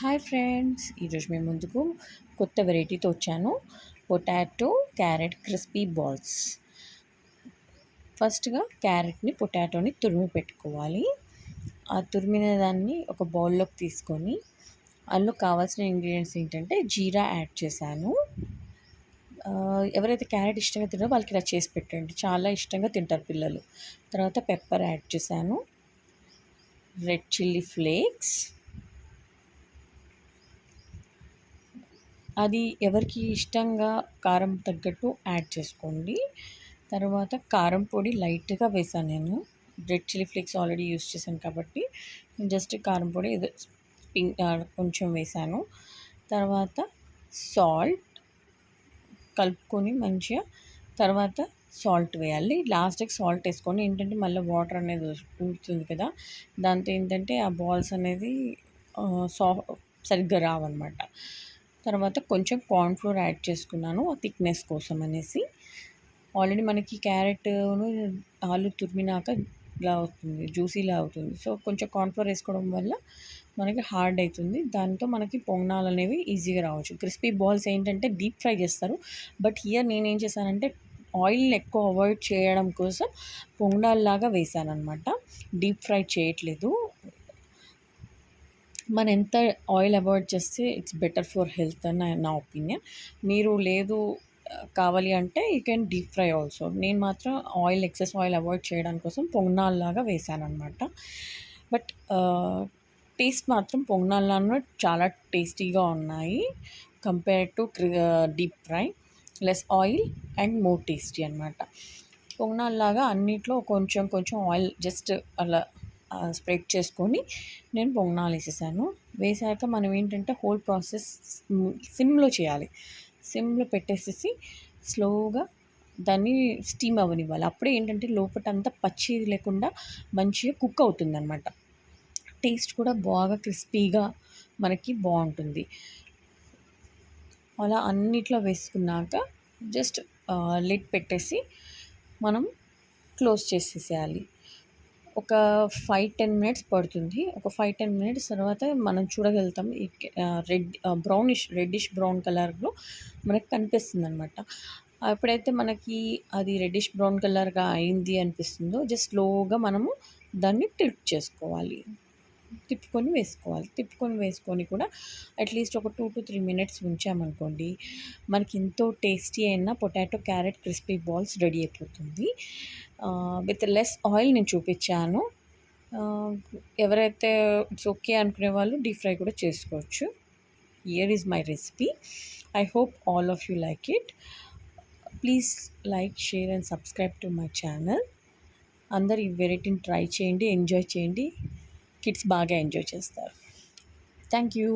Hi friends, ఈరోజు మేము ముందుకు కొత్త వెరైటీతో వచ్చాను. Potato carrot crispy balls. ఫస్ట్గా క్యారెట్ని పొటాటోని తురిమి పెట్టుకోవాలి. ఆ తురిమిన దాన్ని ఒక బౌల్లోకి తీసుకొని అందులో కావాల్సిన ఇంగ్రీడియంట్స్ ఏంటంటే జీరా యాడ్ చేశాను. ఎవరైతే క్యారెట్ ఇష్టంగా తిన్నారో వాళ్ళకి ఇలా చేసి పెట్టండి, చాలా ఇష్టంగా తింటారు పిల్లలు. తర్వాత పెప్పర్ యాడ్ చేశాను, రెడ్ చిల్లీ ఫ్లేక్స్, అది ఎవరికి ఇష్టంగా కారం తగ్గట్టు యాడ్ చేసుకోండి. తర్వాత కారం పొడి లైట్గా వేసాను నేను. Red chilli flakes already use చేశాను కాబట్టి జస్ట్ కారం పొడి కొంచెం వేసాను. తర్వాత సాల్ట్ కలుపుకొని మంచిగా, తర్వాత సాల్ట్ వేయాలి. లాస్ట్కి సాల్ట్ వేసుకొని ఏంటంటే మళ్ళీ వాటర్ అనేది ఊరుతుంది కదా, దాంతో ఏంటంటే ఆ బాల్స్ అనేది సరిగ్గా రావన్నమాట. తర్వాత కొంచెం కార్న్‌ఫ్లోర్ యాడ్ చేసుకున్నాను థిక్నెస్ కోసం అనేసి. ఆల్రెడీ మనకి క్యారెట్‌ను ఆలు తురిమినాక ఇలా అవుతుంది, జ్యూసీలా అవుతుంది. సో కొంచెం కార్న్‌ఫ్లోర్ వేసుకోవడం వల్ల మనకి హార్డ్ అవుతుంది. దాంతో మనకి పొంగనాలు అనేవి ఈజీగా రావచ్చు. క్రిస్పీ బాల్స్ ఏంటంటే డీప్ ఫ్రై చేస్తారు, బట్ హియర్ నేనేం చేశానంటే ఆయిల్ని ఎక్కువ అవాయిడ్ చేయడం కోసం పొంగనాల్లాగా వేసానన్నమాట. డీప్ ఫ్రై చేయట్లేదు. మనం ఎంత ఆయిల్ అవాయిడ్ చేస్తే ఇట్స్ బెటర్ ఫర్ హెల్త్ అని నా ఒపీనియన్. మీరు లేదు కావాలి అంటే you can deep fry also. నేను మాత్రం ఎక్సెస్ ఆయిల్ అవాయిడ్ చేయడం కోసం పొంగనాల్లాగా వేసానన్నమాట. బట్ టేస్ట్ మాత్రం పొంగనాల్లాగా చాలా టేస్టీగా ఉన్నాయి compare to deep fry. Less oil and more tasty అనమాట. పొంగనాల్లాగా అన్నిట్లో కొంచెం కొంచెం ఆయిల్ జస్ట్ అలా స్ప్రెడ్ చేసుకొని నేను పొంగనాలు వేసేసాను. వేసాక మనం ఏంటంటే హోల్ ప్రాసెస్ సిమ్లో చేయాలి. సిమ్లో పెట్టేసేసి స్లోగా దాన్ని స్టీమ్ అవ్వనివ్వాలి. అప్పుడే ఏంటంటే లోపటంతా పచ్చిది లేకుండా మంచిగా కుక్ అవుతుందన్నమాట. టేస్ట్ కూడా బాగా క్రిస్పీగా మనకి బాగుంటుంది. అలా అన్నిట్లో వేసుకున్నాక జస్ట్ లిడ్ పెట్టేసి మనం క్లోజ్ చేసేసేయాలి. ఒక 5-10 మినిట్స్ పడుతుంది. ఒక 5-10 మినిట్స్ తర్వాత మనం చూడగలుగుతాం రెడ్డిష్ బ్రౌన్ కలర్లో మనకు కనిపిస్తుందన్నమాట. ఎప్పుడైతే మనకి అది రెడ్డిష్ బ్రౌన్ కలర్గా అయింది అనిపిస్తుందో జస్ట్ స్లోగా మనము దాన్ని తిప్పుకొని వేసుకొని కూడా అట్లీస్ట్ ఒక 2-3 మినిట్స్ ఉంచామనుకోండి, మనకి ఎంతో టేస్టీ అయిన potato carrot crispy balls ready అయిపోతుంది. విత్ లెస్ ఆయిల్ నేను చూపించాను. ఎవరైతే ఇట్స్ ఓకే అనుకునే వాళ్ళు డీప్ ఫ్రై కూడా చేసుకోవచ్చు. Here is my recipe. I hope all of you like it. Please like, share and subscribe to my channel. అందరు ఈ వెరైటీని ట్రై చేయండి, ఎంజాయ్ చేయండి. కిడ్స్ బాగా ఎంజాయ్ చేస్తారు. Thank you.